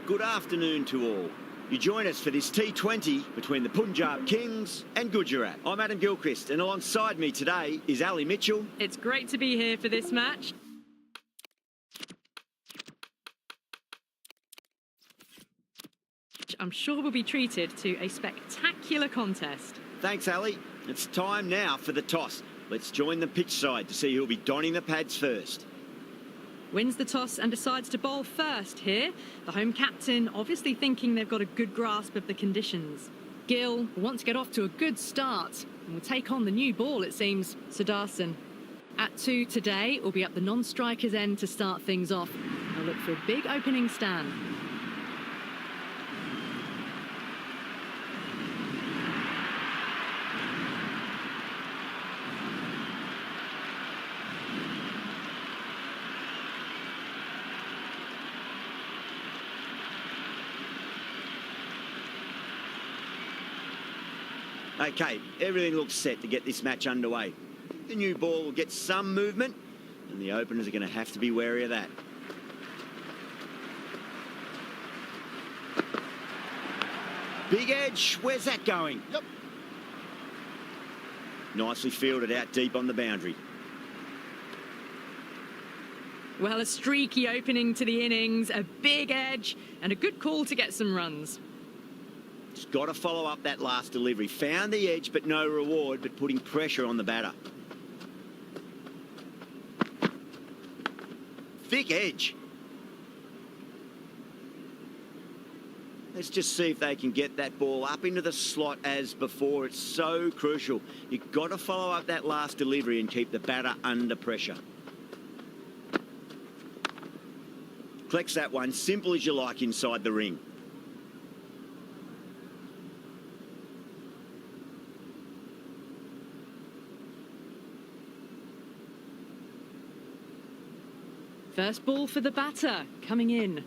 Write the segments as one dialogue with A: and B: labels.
A: Good afternoon to all. You join us for this T20 between the Punjab Kings and Gujarat. I'm Adam Gilchrist, and alongside me today is Ali Mitchell.
B: It's great to be here for this match. I'm sure we'll be treated to a spectacular contest.
A: Thanks, Ali. It's time now for the toss. Let's join the pitch side to see who'll be donning the pads first.
B: Wins the toss and decides to bowl first here. The home captain obviously thinking they've got a good grasp of the conditions. Gill wants to get off to a good start and will take on the new ball, it seems. Sudarshan. At 2 today, will be up the non-strikers end to start things off. They'll look for a big opening stand.
A: Okay, everything looks set to get this match underway. The new ball will get some movement, and the openers are going to have to be wary of that. Big edge, where's that going?
C: Yep.
A: Nicely fielded out deep on the boundary.
B: Well, a streaky opening to the innings, a big edge, and a good call to get some runs.
A: He's got to follow up that last delivery. Found the edge, but no reward, but putting pressure on the batter. Thick edge. Let's just see if they can get that ball up into the slot as before. It's so crucial. You've got to follow up that last delivery and keep the batter under pressure. Collects that one, simple as you like inside the ring.
B: First ball for the batter, coming in.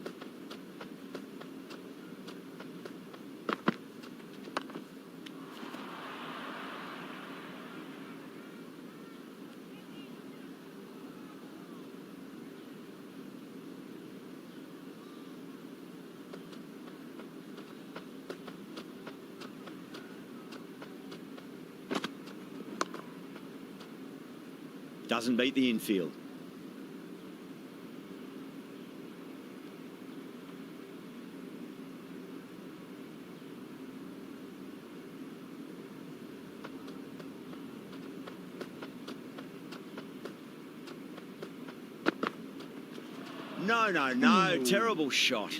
A: Doesn't beat the infield. No. Ooh. Terrible shot.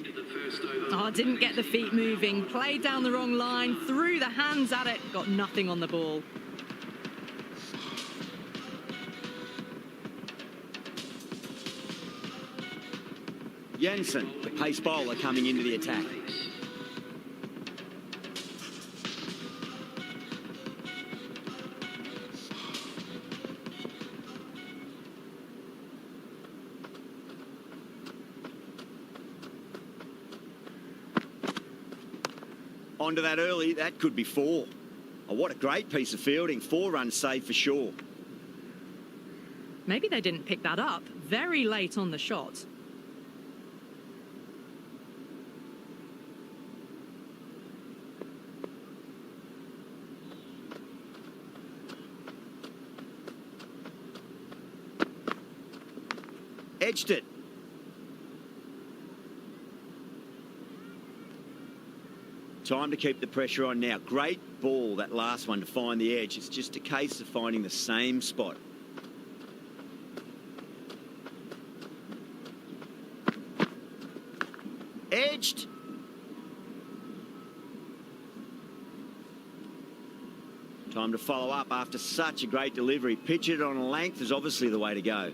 B: Oh, didn't get the feet moving. Played down the wrong line, threw the hands at it, got nothing on the ball.
A: Jensen, the pace bowler, coming into the attack. Onto that early, that could be 4. Oh, what a great piece of fielding. 4 runs saved for sure.
B: Maybe they didn't pick that up. Very late on the shot.
A: Edged it. Time to keep the pressure on now. Great ball, that last one, to find the edge. It's just a case of finding the same spot. Edged. Time to follow up after such a great delivery. Pitch it on a length is obviously the way to go.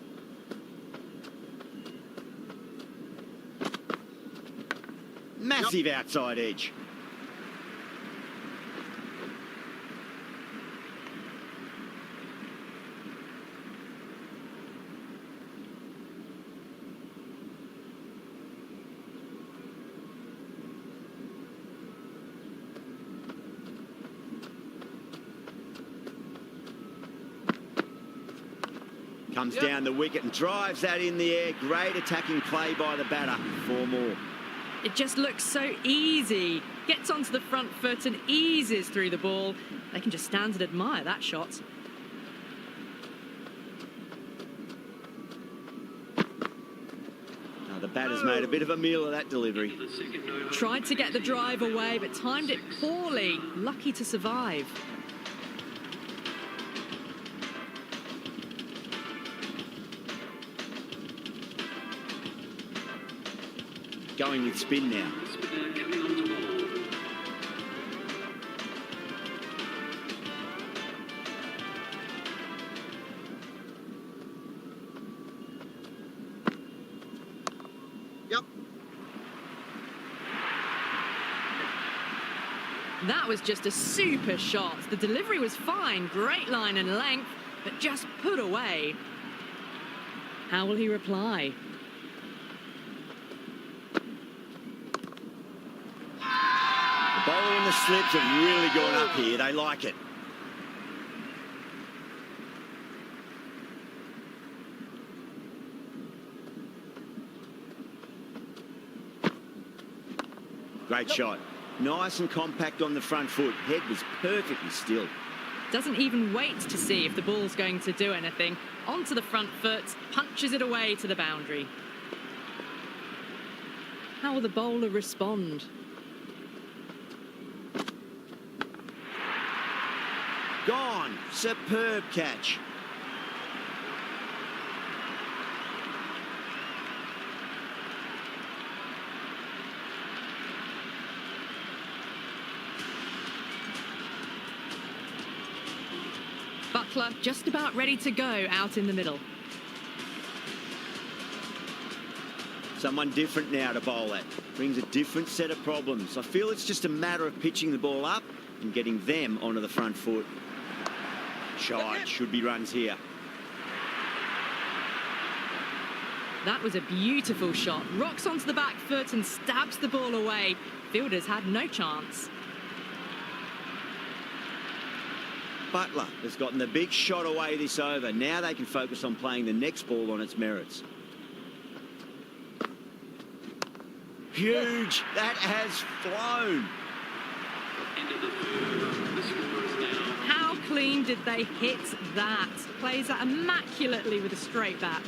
A: Massive outside edge. Comes down the wicket and drives that in the air. Great attacking play by the batter. 4 more.
B: It just looks so easy. Gets onto the front foot and eases through the ball. They can just stand and admire that shot.
A: Now the batter's made a bit of a meal of that delivery.
B: Tried to get the drive away, but timed it poorly. Lucky to survive.
A: Going with spin now.
C: Yep.
B: That was just a super shot. The delivery was fine, great line and length, but just put away. How will he reply?
A: The bowler and the slips have really gone up here. They like it. Great shot. Nice and compact on the front foot. Head was perfectly still.
B: Doesn't even wait to see if the ball's going to do anything. Onto the front foot, punches it away to the boundary. How will the bowler respond?
A: Gone. Superb catch.
B: Butler just about ready to go out in the middle.
A: Someone different now to bowl at. Brings a different set of problems. I feel it's just a matter of pitching the ball up and getting them onto the front foot. Shot. Should be runs here.
B: That was a beautiful shot. Rocks onto the back foot and stabs the ball away. Fielders had no chance.
A: Butler has gotten the big shot away this over. Now they can focus on playing the next ball on its merits. Huge. That has flown.
B: How clean did they hit that? Plays that immaculately with a straight bat.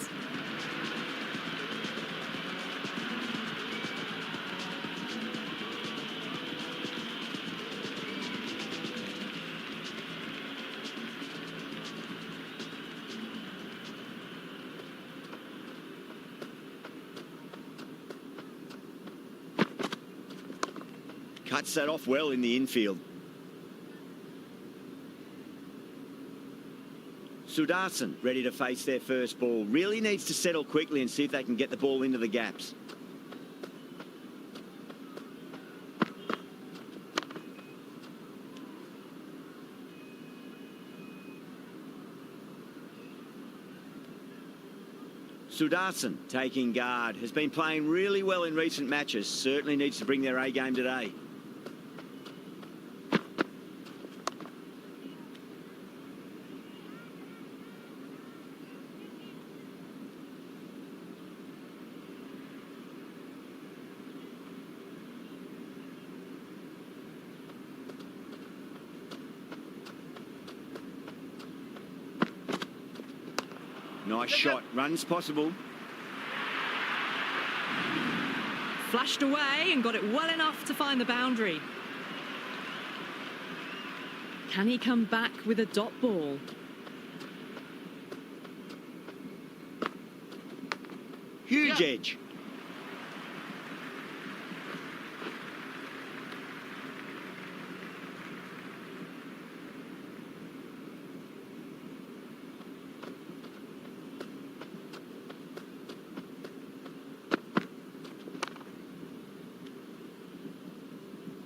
A: Cuts that off well in the infield. Sudarshan ready to face their first ball. Really needs to settle quickly and see if they can get the ball into the gaps. Sudarshan taking guard. Has been playing really well in recent matches. Certainly needs to bring their A game today. Nice shot. Runs possible.
B: Flashed away and got it well enough to find the boundary. Can he come back with a dot ball?
A: Huge edge.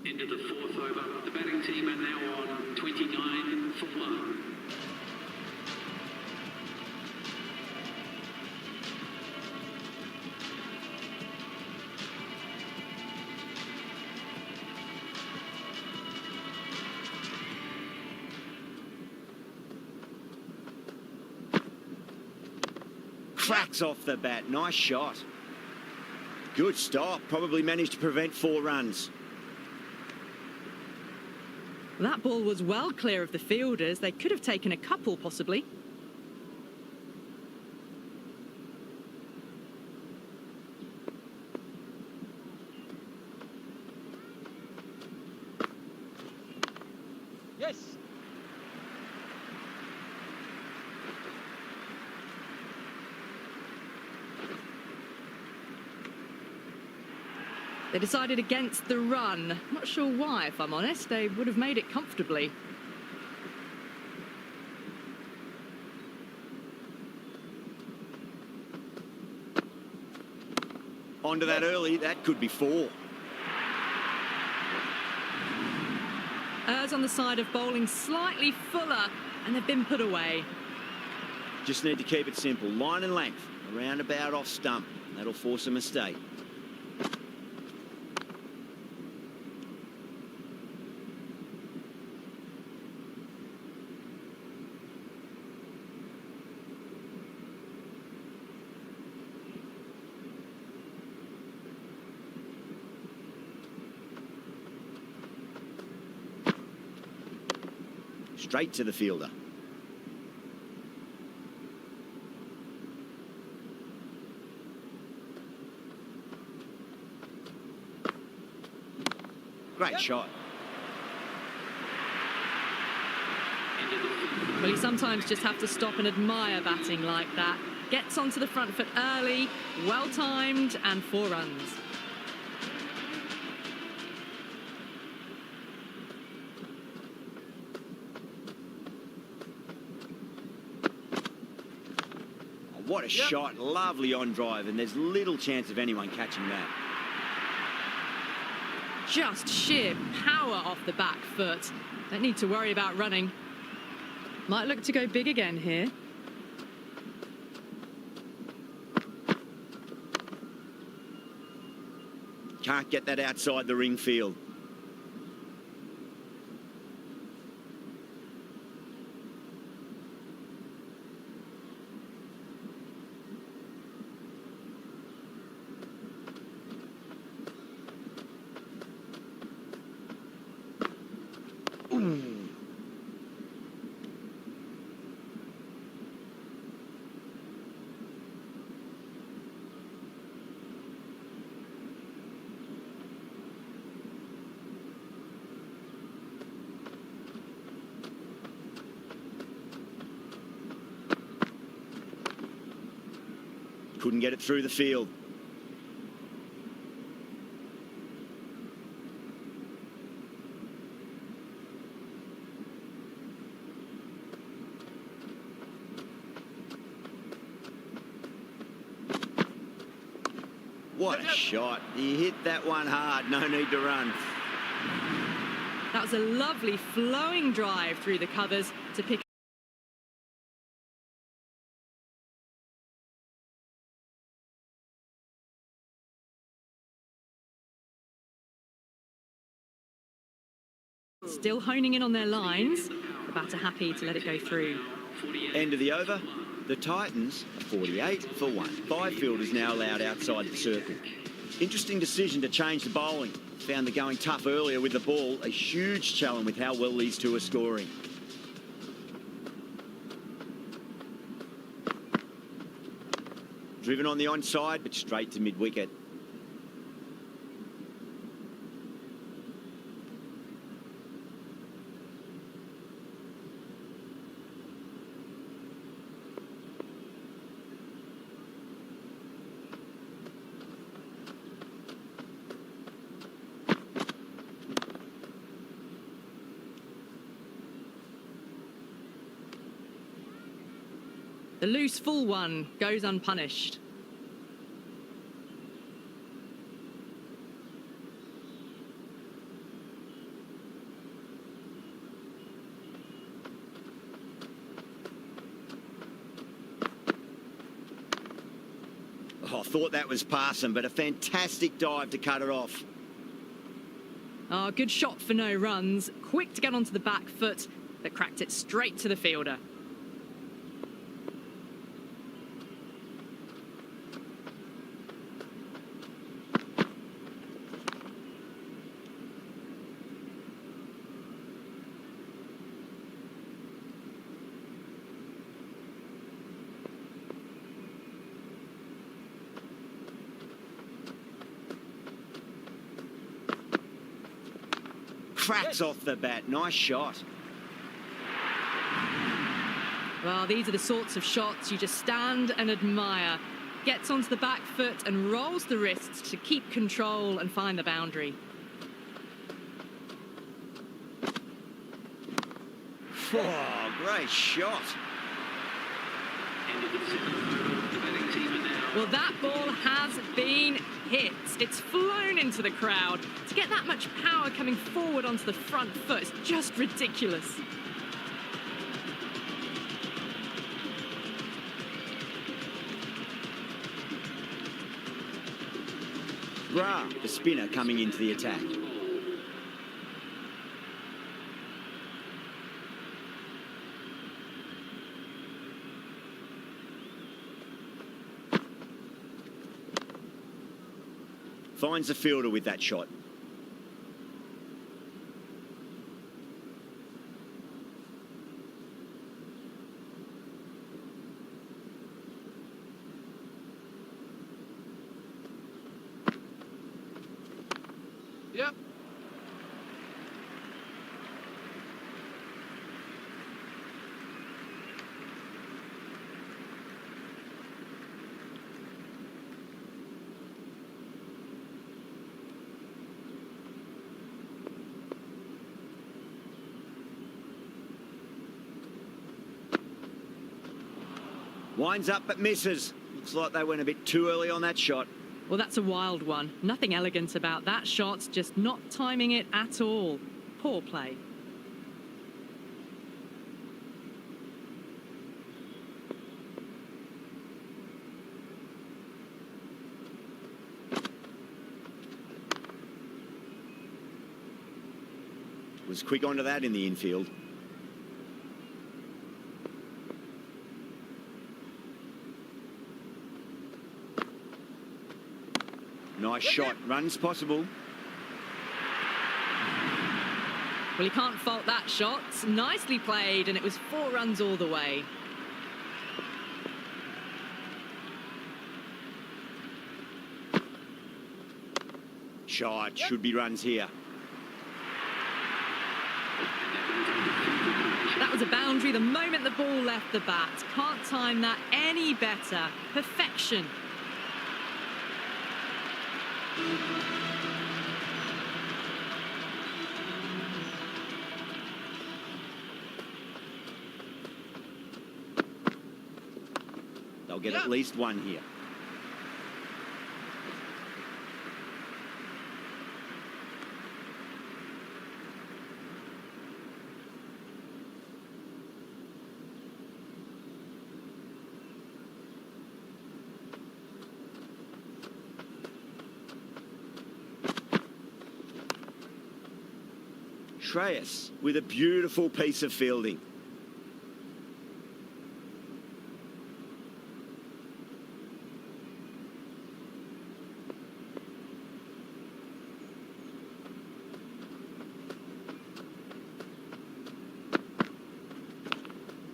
D: Into the fourth over. The batting team are now on 29 for 1.
A: Cracks off the bat. Nice shot. Good stop. Probably managed to prevent 4 runs.
B: That ball was well clear of the fielders. They could have taken a couple, possibly.
C: Yes.
B: They decided against the run. Not sure why, if I'm honest. They would have made it comfortably.
A: Onto that early. That could be 4.
B: Errs on the side of bowling slightly fuller, and they've been put away.
A: Just need to keep it simple. Line and length. Around about off stump. That'll force a mistake. Straight to the fielder. Great shot.
B: Well, you sometimes just have to stop and admire batting like that. Gets onto the front foot early, well timed, and 4 runs.
A: What a shot. Lovely on drive, and there's little chance of anyone catching that.
B: Just sheer power off the back foot. Don't need to worry about running. Might look to go big again here.
A: Can't get that outside the ring field. Couldn't get it through the field. What a shot. He hit that one hard. No need to run.
B: That was a lovely flowing drive through the covers to pick. Still honing in on their lines. The batter happy to let it go through.
A: End of the over. The Titans, 48 for 1. 5 fielders now allowed outside the circle. Interesting decision to change the bowling. Found the going tough earlier with the ball. A huge challenge with how well these two are scoring. Driven on the onside, but straight to mid-wicket.
B: The loose full one goes unpunished.
A: Oh, I thought that was passing, but a fantastic dive to cut it off.
B: Oh, good shot for no runs. Quick to get onto the back foot, but cracked it straight to the fielder.
A: cracks off the bat. Nice shot.
B: Well, these are the sorts of shots you just stand and admire. Gets onto the back foot and rolls the wrists to keep control and find the boundary.
A: Oh, great shot.
B: Well, that ball has been hit. It's flown into the crowd. To get that much power coming forward onto the front foot is just ridiculous.
A: Ra, the spinner, coming into the attack. Finds the fielder with that shot.
C: Yep.
A: Winds up but misses. Looks like they went a bit too early on that shot.
B: Well, that's a wild one. Nothing elegant about that shot, just not timing it at all. Poor play.
A: Was quick onto that in the infield. Nice shot. Runs possible.
B: Well, you can't fault that shot. Nicely played, and it was 4 runs all the way.
A: Shot. Should be runs here.
B: That was a boundary the moment the ball left the bat. Can't time that any better. Perfection.
A: They'll get at least one here. SHREYAS with a beautiful piece of fielding.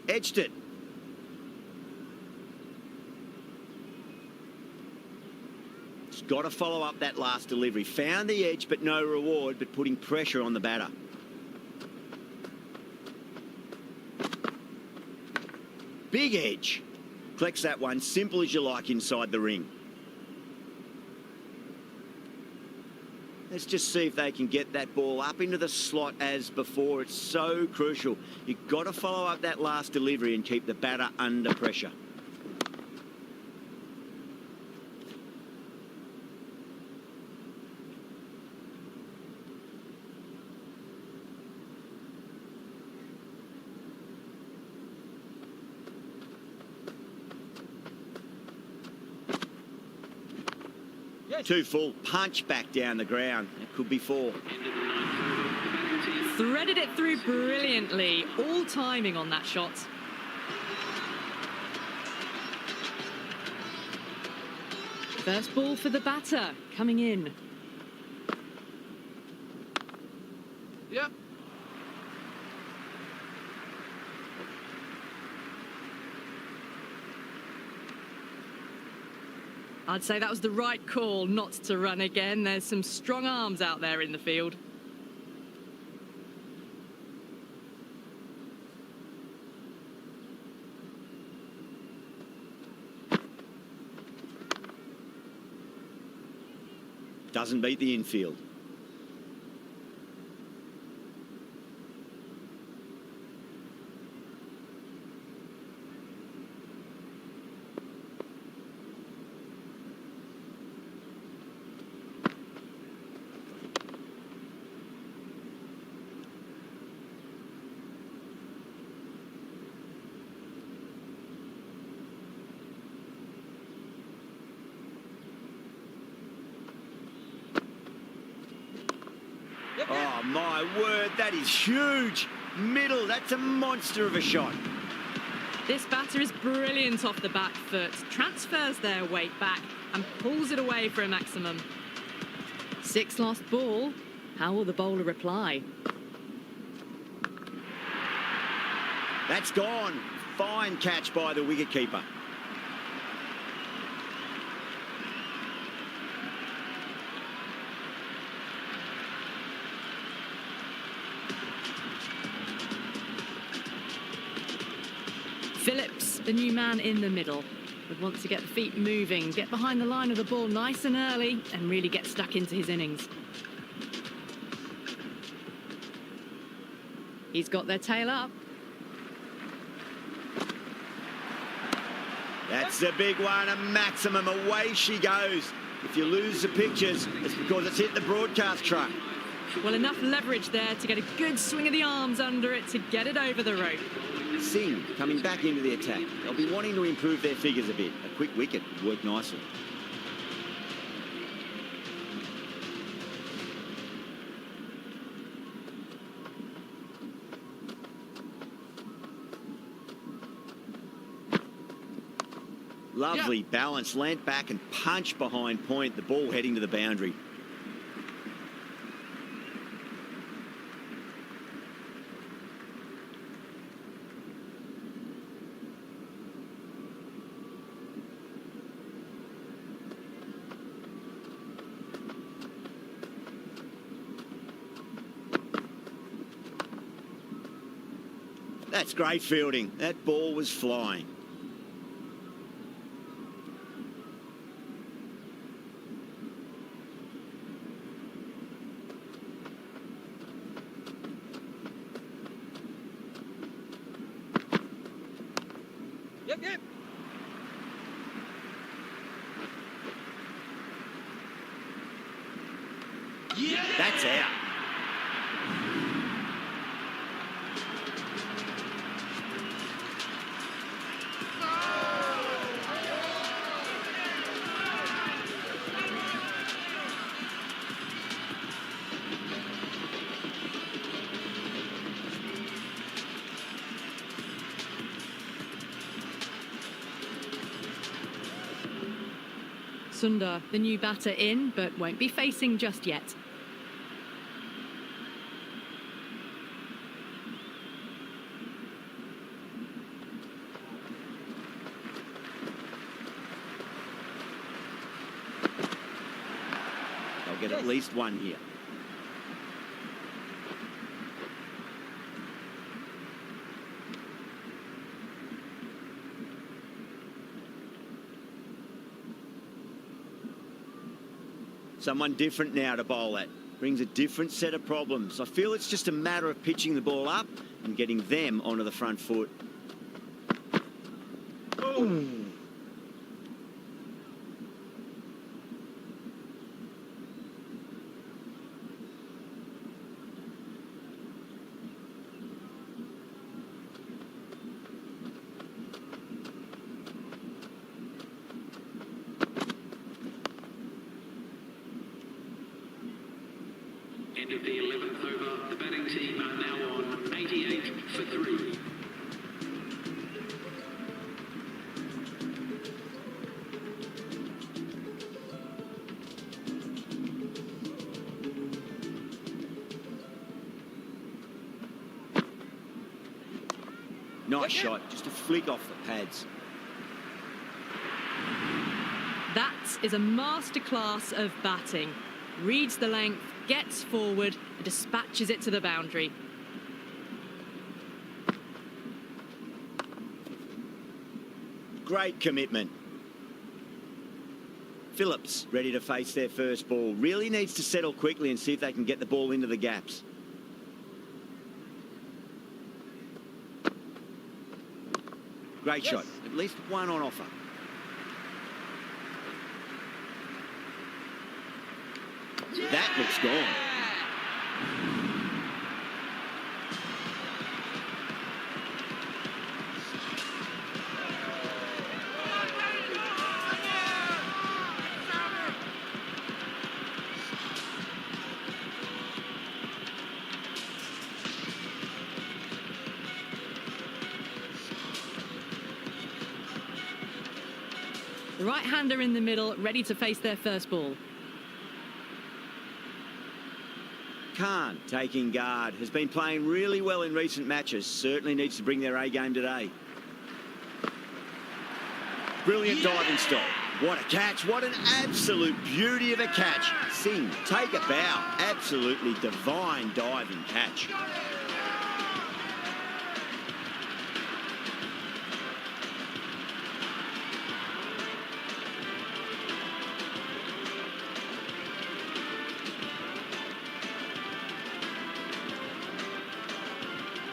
A: Edged it. Just got to follow up that last delivery. Found the edge, but no reward, but putting pressure on the batter. Big edge. Collects that one, simple as you like, inside the ring. Let's just see if they can get that ball up into the slot as before. It's so crucial. You've got to follow up that last delivery and keep the batter under pressure. Too full, punch back down the ground. It could be 4.
B: Threaded it through brilliantly. All timing on that shot. First ball for the batter, coming in.
C: Yep.
B: I'd say that was the right call not to run again. There's some strong arms out there in the field.
A: Doesn't beat the infield. Oh, my word, that is huge. Middle, that's a monster of a shot.
B: This batter is brilliant off the back foot, transfers their weight back and pulls it away for a maximum. 6 lost ball. How will the bowler reply?
A: That's gone. Fine catch by the wicketkeeper.
B: Phillips, the new man in the middle, would want to get the feet moving, get behind the line of the ball nice and early and really get stuck into his innings. He's got their tail up.
A: That's a big one, a maximum. Away she goes. If you lose the pictures, it's because it's hit the broadcast truck.
B: Well, enough leverage there to get a good swing of the arms under it to get it over the rope.
A: Singh coming back into the attack. They'll be wanting to improve their figures a bit. A quick wicket would work nicely. Lovely balance, leant back and punch behind point. The ball heading to the boundary. That's great fielding. That ball was flying.
C: Yep. Yeah.
A: That's out.
B: Sundar, the new batter in, but won't be facing just yet.
A: They'll get at least one here. Someone different now to bowl at. Brings a different set of problems. I feel it's just a matter of pitching the ball up and getting them onto the front foot. Ooh.
D: End of the 11th over. The batting team are now on 88 for 3.
A: Nice shot, just a flick off the pads.
B: That is a masterclass of batting. Reads the length, gets forward and dispatches it to the boundary.
A: Great commitment. Phillips ready to face their first ball. Really needs to settle quickly and see if they can get the ball into the gaps. Great shot. At least one on offer. That looks gone.
B: The right-hander in the middle, ready to face their first ball.
A: Khan taking guard. Has been playing really well in recent matches. Certainly needs to bring their A game today. Brilliant diving stop. What a catch. What an absolute beauty of a catch. Singh, take a bow. Absolutely divine diving catch.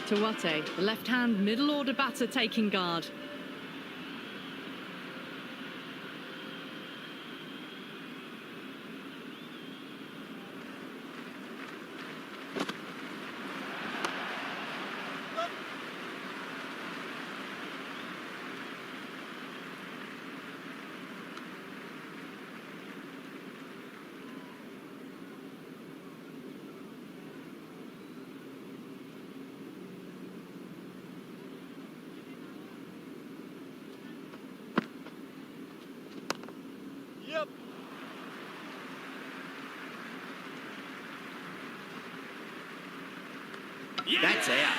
B: Tawate, the left-hand middle-order batter taking guard.
C: Yep.
A: That's out.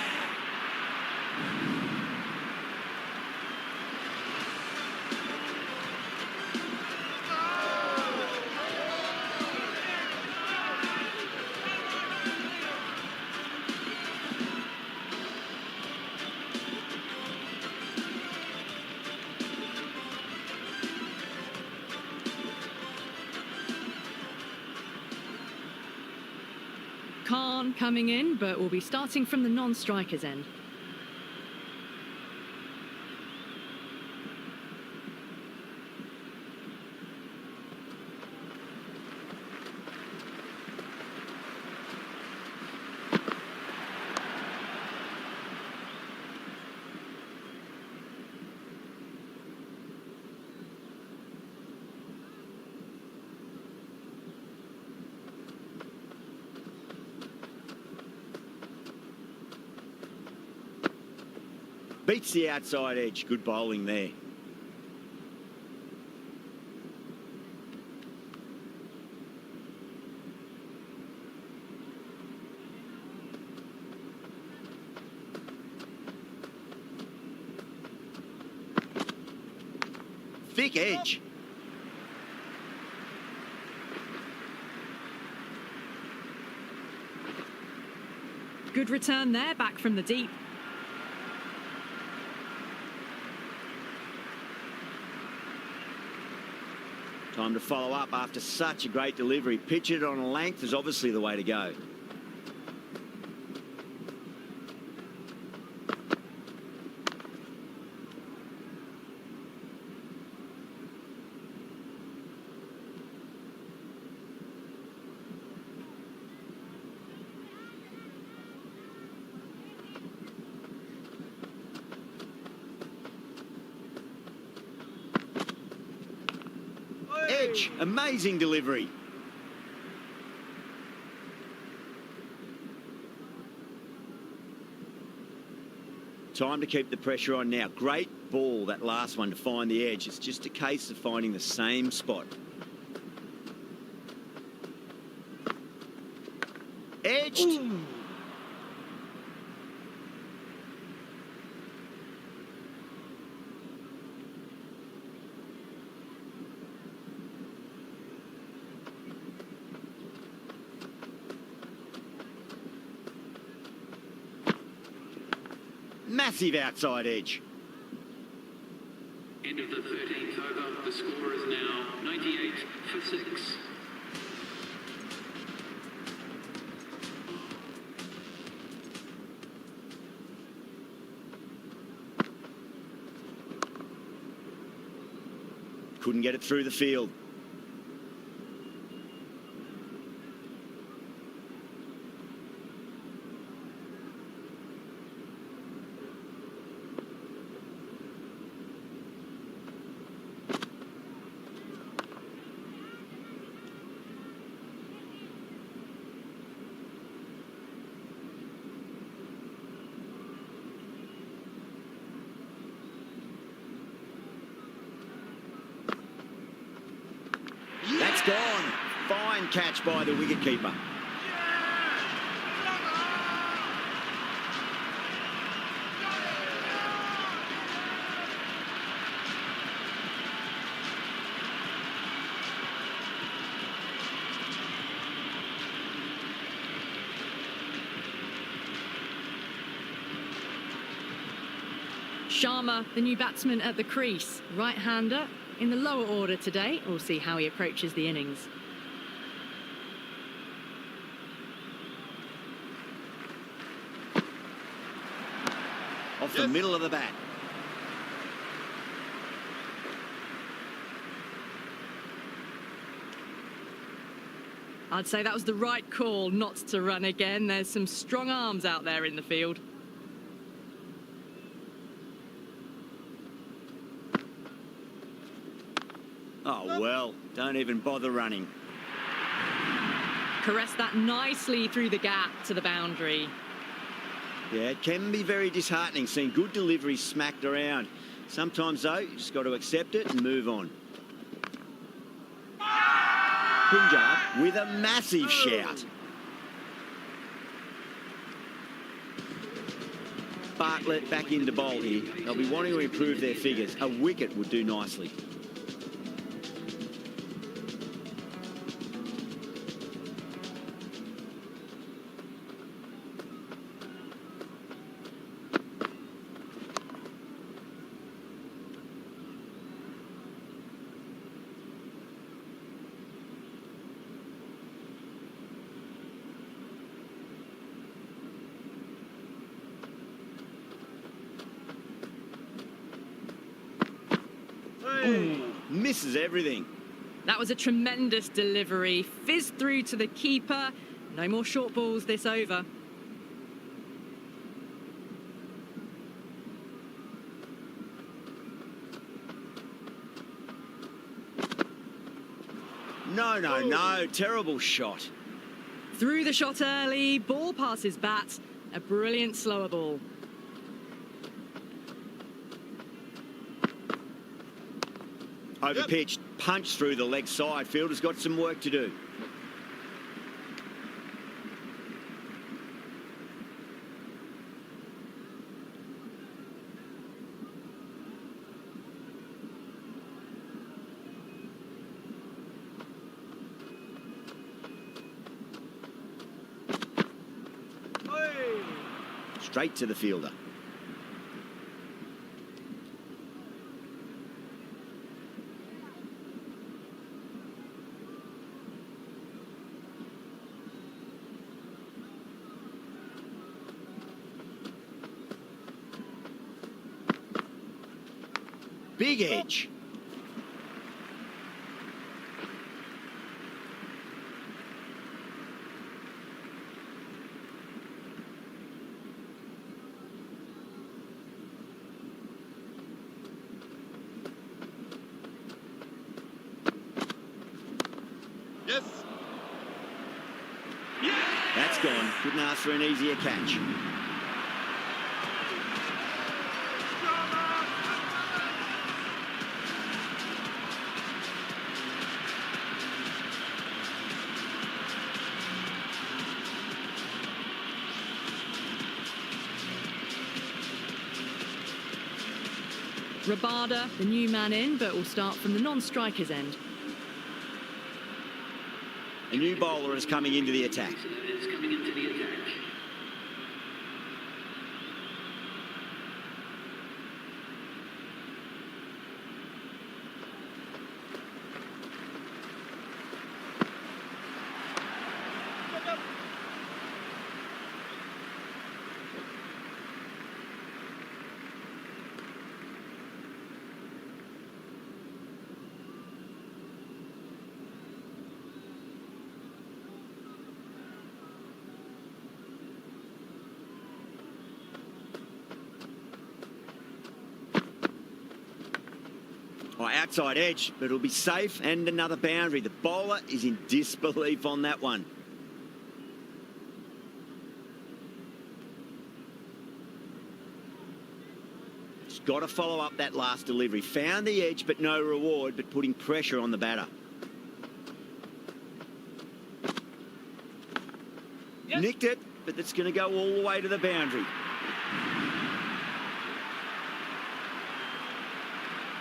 B: Khan coming in, but will be starting from the non-strikers end.
A: Beats the outside edge. Good bowling there. Thick edge.
B: Good return there, back from the deep.
A: Time to follow up after such a great delivery. Pitch it on a length is obviously the way to go. Edge, amazing delivery. Time to keep the pressure on now. Great ball, that last one, to find the edge. It's just a case of finding the same spot. Edged. Ooh. Massive outside edge.
D: End of the 13th over. The score is now 98 for 6.
A: Couldn't get it through the field. That's gone. Fine catch by the wicketkeeper.
B: Sharma, the new batsman at the crease, right-hander in the lower order today. We'll see how he approaches the innings.
A: Off the middle of the bat.
B: I'd say that was the right call not to run again. There's some strong arms out there in the field.
A: Oh, well, don't even bother running.
B: Caressed that nicely through the gap to the boundary.
A: Yeah, it can be very disheartening seeing good deliveries smacked around. Sometimes, though, you just got to accept it and move on. Punjab with a massive shout. Bartlett back into bowl here. They'll be wanting to improve their figures. A wicket would do nicely. Ooh, misses everything.
B: That was a tremendous delivery. Fizzed through to the keeper. No more short balls this over.
A: No. Terrible shot.
B: Through the shot early. Ball past his bat. A brilliant slower ball.
A: Overpitched, punched through the leg side. Fielder's got some work to do. Straight to the fielder. Big edge.
C: Yes.
A: That's gone. Couldn't ask for an easier catch.
B: Rabada, the new man in, but will start from the non-striker's end.
A: A new bowler is coming into the attack.
D: It's coming into the attack.
C: Yep.
A: Oh, outside edge, but it'll be safe and another boundary. The bowler is in disbelief on that one. He's got to follow up that last delivery. Found the edge, but no reward, but putting pressure on the batter.
C: Yes.
A: Nicked it, but it's going to go all the way to the boundary.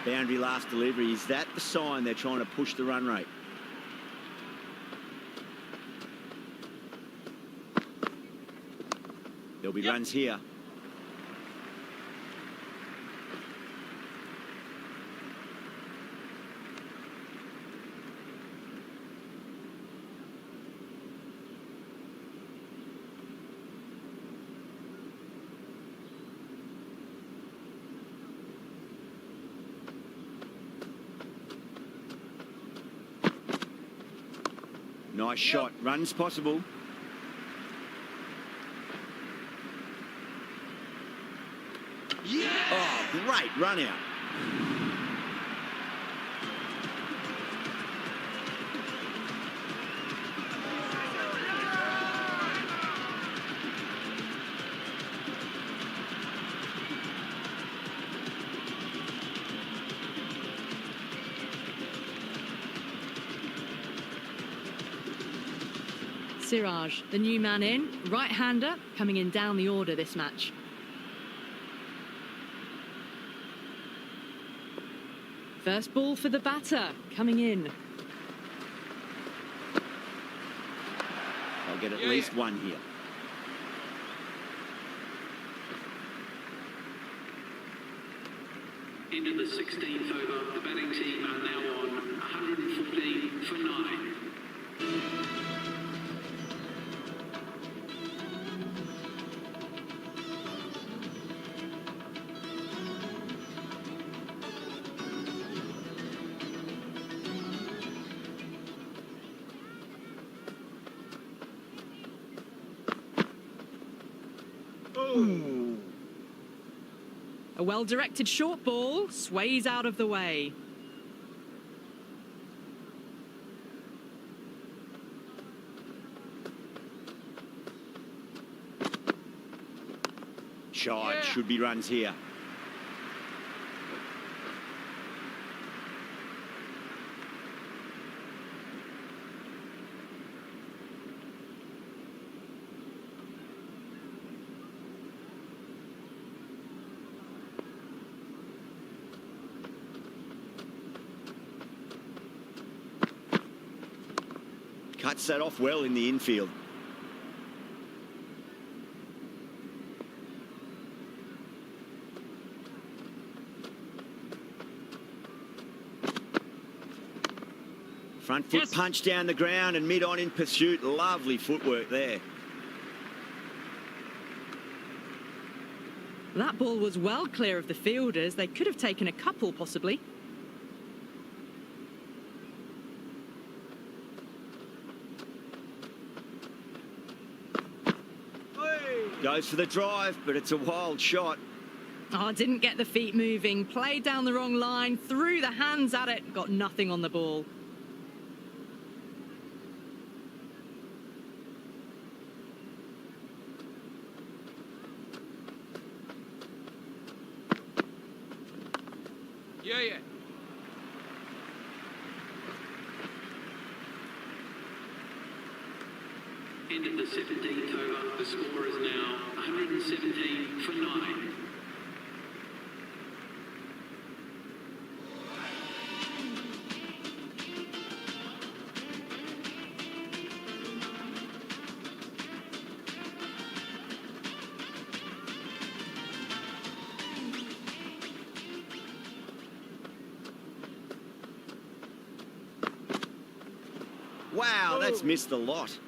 A: Boundary last delivery. Is that the sign they're trying to push the run rate? There'll be runs here. Nice shot. Runs possible.
C: Yeah.
A: Oh, great run out.
B: Siraj, the new man in, right-hander, coming in down the order this match. First ball for the batter, coming in.
A: I'll get at least one here.
D: Into the 16th over. The batting team are now on 114 for 9.
B: A well-directed short ball sways out of the way.
A: Shide, should be runs here. Cuts that off well in the infield. Front foot punch down the ground and mid-on in pursuit. Lovely footwork there.
B: That ball was well clear of the fielders. They could have taken a couple, possibly.
A: Goes for the drive, but it's a wild shot.
B: Oh, didn't get the feet moving. Played down the wrong line, threw the hands at it, got nothing on the ball.
C: Yeah.
D: Ended the 17th over. The score is now 117 for 9.
A: Wow, that's missed a lot.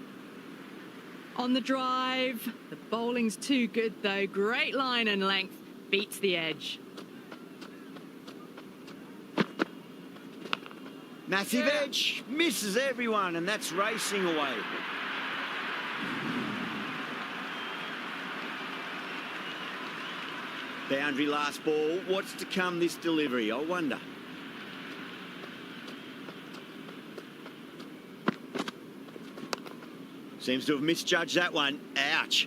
B: On the drive. The bowling's too good, though. Great line and length. Beats the edge.
A: Massive edge. Misses everyone, and that's racing away. Boundary last ball. What's to come this delivery? I wonder. Seems to have misjudged that one. Ouch.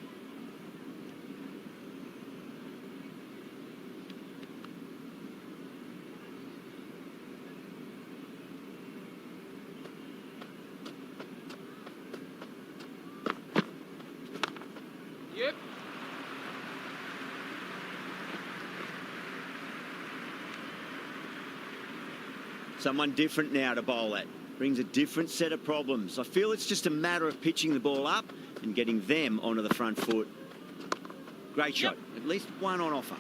C: Yep.
A: Someone different now to bowl at. Brings a different set of problems. I feel it's just a matter of pitching the ball up and getting them onto the front foot. Great shot. At least one on offer.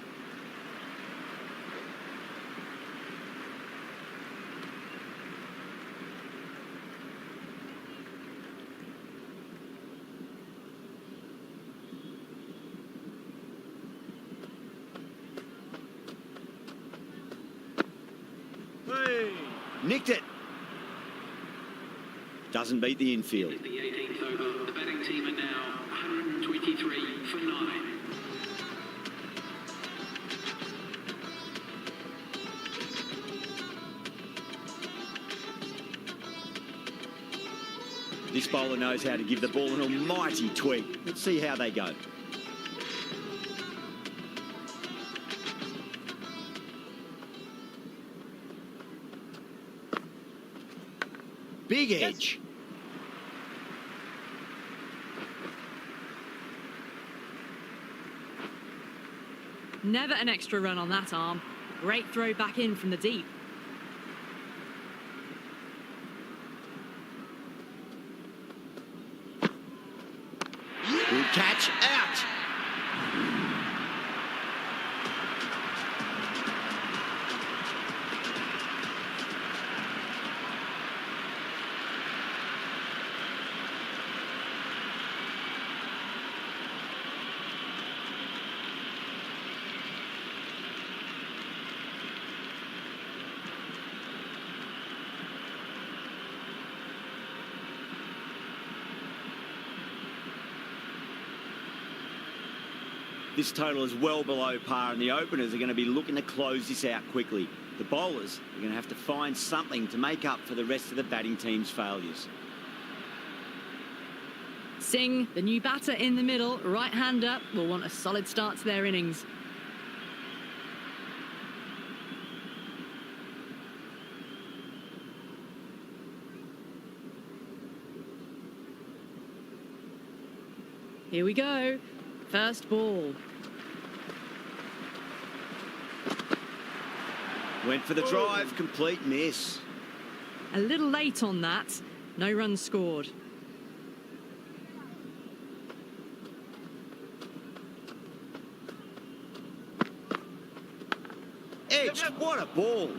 A: Hey. Nicked it. Doesn't beat the infield.
D: The 18th over. The batting team are now 123 for 9.
A: This bowler knows how to give the ball an almighty tweak. Let's see how they go. Big edge.
B: Never an extra run on that arm. Great throw back in from the deep.
A: Good catch. Out. This total is well below par, and the openers are going to be looking to close this out quickly. The bowlers are going to have to find something to make up for the rest of the batting team's failures.
B: Singh, the new batter in the middle, right-hander, will want a solid start to their innings. Here we go. First ball.
A: Went for the drive, complete miss.
B: A little late on that. No runs scored.
A: Edge, what a ball.